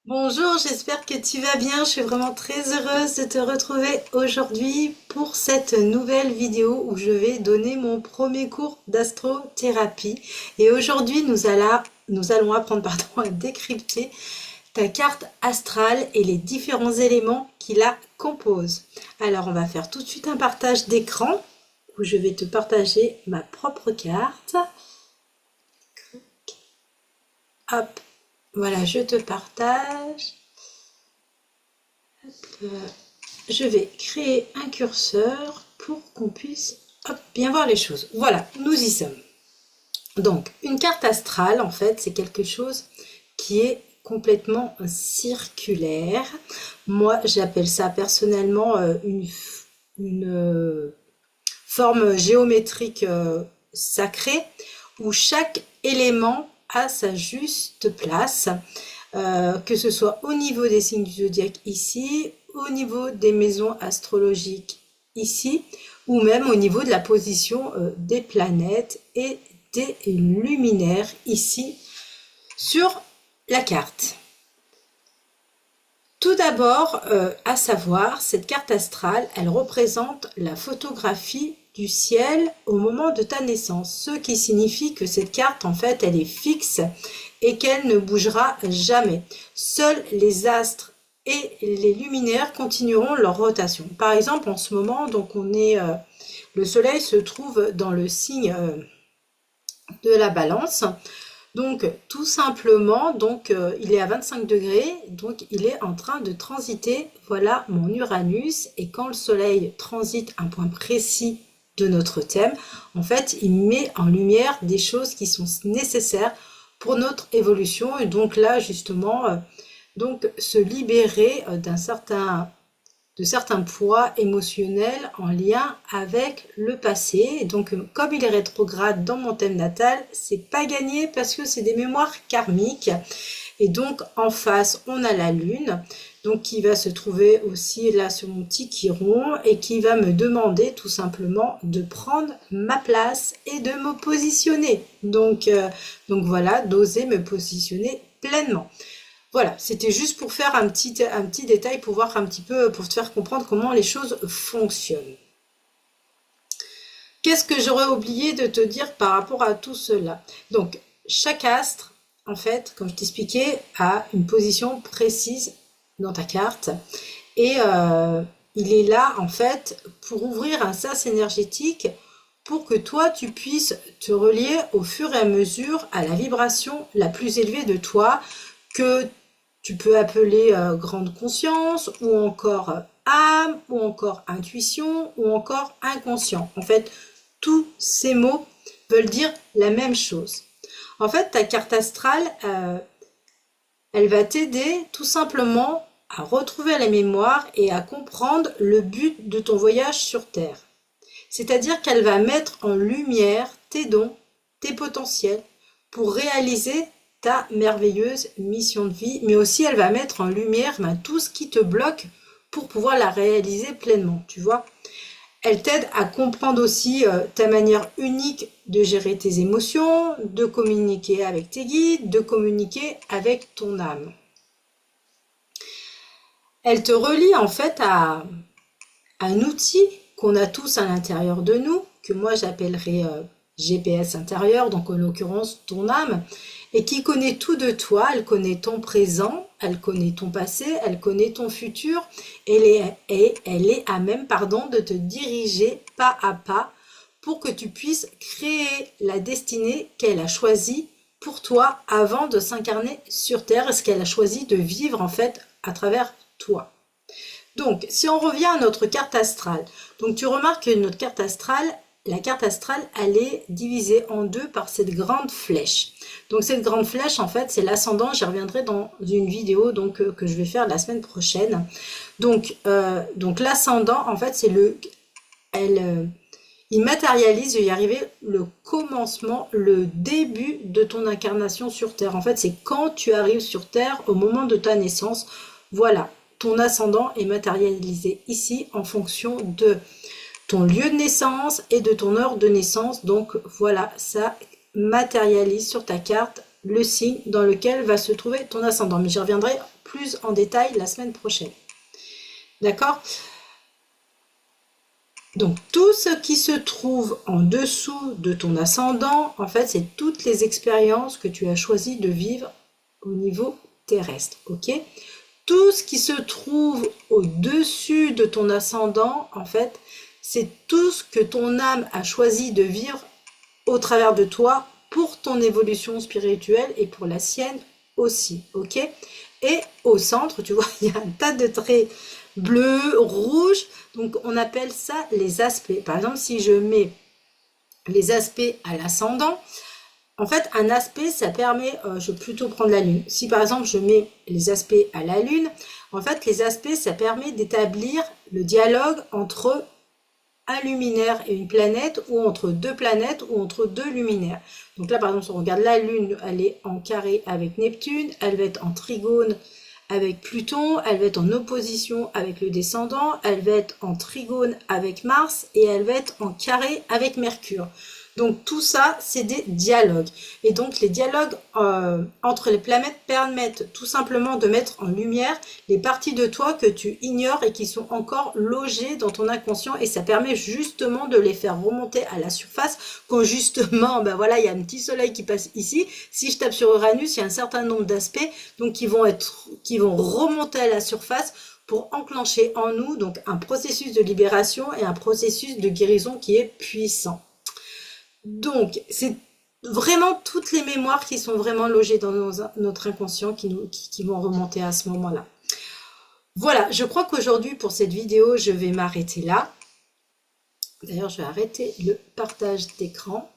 Bonjour, j'espère que tu vas bien. Je suis vraiment très heureuse de te retrouver aujourd'hui pour cette nouvelle vidéo où je vais donner mon premier cours d'astrothérapie. Et aujourd'hui, nous allons apprendre à décrypter ta carte astrale et les différents éléments qui la composent. Alors, on va faire tout de suite un partage d'écran où je vais te partager ma propre carte. Hop, voilà, je te partage. Euh, je vais créer un curseur pour qu'on puisse bien voir les choses. Voilà, nous y sommes. Donc, une carte astrale, en fait, c'est quelque chose qui est complètement circulaire. Moi, j'appelle ça personnellement une forme géométrique sacrée où chaque élément a sa juste place. Que ce soit au niveau des signes du zodiaque ici, au niveau des maisons astrologiques ici, ou même au niveau de la position des planètes et des luminaires ici sur la carte. Tout d'abord, à savoir, cette carte astrale, elle représente la photographie du ciel au moment de ta naissance, ce qui signifie que cette carte, en fait, elle est fixe et qu'elle ne bougera jamais. Seuls les astres et les luminaires continueront leur rotation. Par exemple, en ce moment, donc le soleil se trouve dans le signe de la balance. Donc tout simplement, il est à 25 degrés, donc il est en train de transiter, voilà mon Uranus, et quand le soleil transite un point précis de notre thème, en fait il met en lumière des choses qui sont nécessaires pour notre évolution, et donc là justement, se libérer de certains poids émotionnels en lien avec le passé. Et donc, comme il est rétrograde dans mon thème natal, c'est pas gagné parce que c'est des mémoires karmiques. Et donc, en face, on a la lune, donc qui va se trouver aussi là sur mon petit chiron et qui va me demander tout simplement de prendre ma place et de me positionner. Donc voilà, d'oser me positionner pleinement. Voilà, c'était juste pour faire un petit détail pour voir un petit peu, pour te faire comprendre comment les choses fonctionnent. Qu'est-ce que j'aurais oublié de te dire par rapport à tout cela? Donc, chaque astre, en fait, comme je t'expliquais, a une position précise dans ta carte. Et il est là, en fait, pour ouvrir un sas énergétique pour que toi, tu puisses te relier au fur et à mesure à la vibration la plus élevée de toi, que tu peux appeler grande conscience, ou encore âme, ou encore intuition, ou encore inconscient. En fait, tous ces mots veulent dire la même chose. En fait, ta carte astrale, elle va t'aider tout simplement à retrouver la mémoire et à comprendre le but de ton voyage sur Terre. C'est-à-dire qu'elle va mettre en lumière tes dons, tes potentiels pour réaliser ta merveilleuse mission de vie, mais aussi elle va mettre en lumière tout ce qui te bloque pour pouvoir la réaliser pleinement, tu vois. Elle t'aide à comprendre aussi ta manière unique de gérer tes émotions, de communiquer avec tes guides, de communiquer avec ton âme. Elle te relie en fait à un outil qu'on a tous à l'intérieur de nous, que moi j'appellerais GPS intérieur, donc en l'occurrence ton âme, et qui connaît tout de toi. Elle connaît ton présent, elle connaît ton passé, elle connaît ton futur, et elle est à même, de te diriger pas à pas pour que tu puisses créer la destinée qu'elle a choisie pour toi avant de s'incarner sur Terre, et ce qu'elle a choisi de vivre en fait à travers toi. Donc, si on revient à notre carte astrale, donc tu remarques que notre carte astrale, la carte astrale, elle est divisée en deux par cette grande flèche. Donc cette grande flèche, en fait, c'est l'ascendant. J'y reviendrai dans une vidéo que je vais faire la semaine prochaine. Donc l'ascendant, en fait, il matérialise, je vais y arriver, le commencement, le début de ton incarnation sur Terre. En fait, c'est quand tu arrives sur Terre, au moment de ta naissance. Voilà, ton ascendant est matérialisé ici en fonction de ton lieu de naissance et de ton heure de naissance. Donc voilà, ça matérialise sur ta carte le signe dans lequel va se trouver ton ascendant. Mais j'y reviendrai plus en détail la semaine prochaine. D'accord? Donc, tout ce qui se trouve en dessous de ton ascendant, en fait, c'est toutes les expériences que tu as choisi de vivre au niveau terrestre. Ok? Tout ce qui se trouve au-dessus de ton ascendant, en fait, c'est tout ce que ton âme a choisi de vivre au travers de toi pour ton évolution spirituelle et pour la sienne aussi, ok? Et au centre, tu vois, il y a un tas de traits bleus, rouges, donc on appelle ça les aspects. Par exemple, si je mets les aspects à l'ascendant, en fait, un aspect, ça permet, je vais plutôt prendre la Lune. Si par exemple, je mets les aspects à la Lune, en fait, les aspects, ça permet d'établir le dialogue entre un luminaire et une planète, ou entre deux planètes, ou entre deux luminaires. Donc là, par exemple, si on regarde la Lune, elle est en carré avec Neptune, elle va être en trigone avec Pluton, elle va être en opposition avec le descendant, elle va être en trigone avec Mars, et elle va être en carré avec Mercure. Donc tout ça, c'est des dialogues. Et donc les dialogues entre les planètes permettent tout simplement de mettre en lumière les parties de toi que tu ignores et qui sont encore logées dans ton inconscient. Et ça permet justement de les faire remonter à la surface quand justement, ben voilà, il y a un petit soleil qui passe ici. Si je tape sur Uranus, il y a un certain nombre d'aspects donc qui vont remonter à la surface pour enclencher en nous donc un processus de libération et un processus de guérison qui est puissant. Donc, c'est vraiment toutes les mémoires qui sont vraiment logées dans notre inconscient qui vont remonter à ce moment-là. Voilà, je crois qu'aujourd'hui, pour cette vidéo, je vais m'arrêter là. D'ailleurs, je vais arrêter le partage d'écran.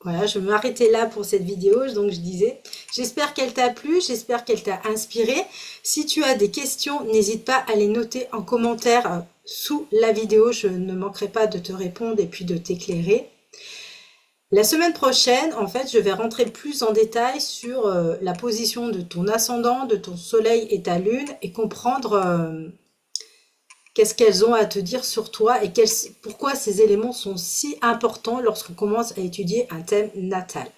Voilà, je vais m'arrêter là pour cette vidéo, donc je disais. J'espère qu'elle t'a plu, j'espère qu'elle t'a inspiré. Si tu as des questions, n'hésite pas à les noter en commentaire sous la vidéo. Je ne manquerai pas de te répondre et puis de t'éclairer. La semaine prochaine, en fait, je vais rentrer plus en détail sur la position de ton ascendant, de ton soleil et ta lune et comprendre qu'est-ce qu'elles ont à te dire sur toi et pourquoi ces éléments sont si importants lorsqu'on commence à étudier un thème natal.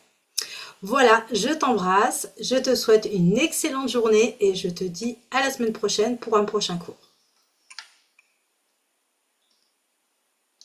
Voilà, je t'embrasse, je te souhaite une excellente journée et je te dis à la semaine prochaine pour un prochain cours.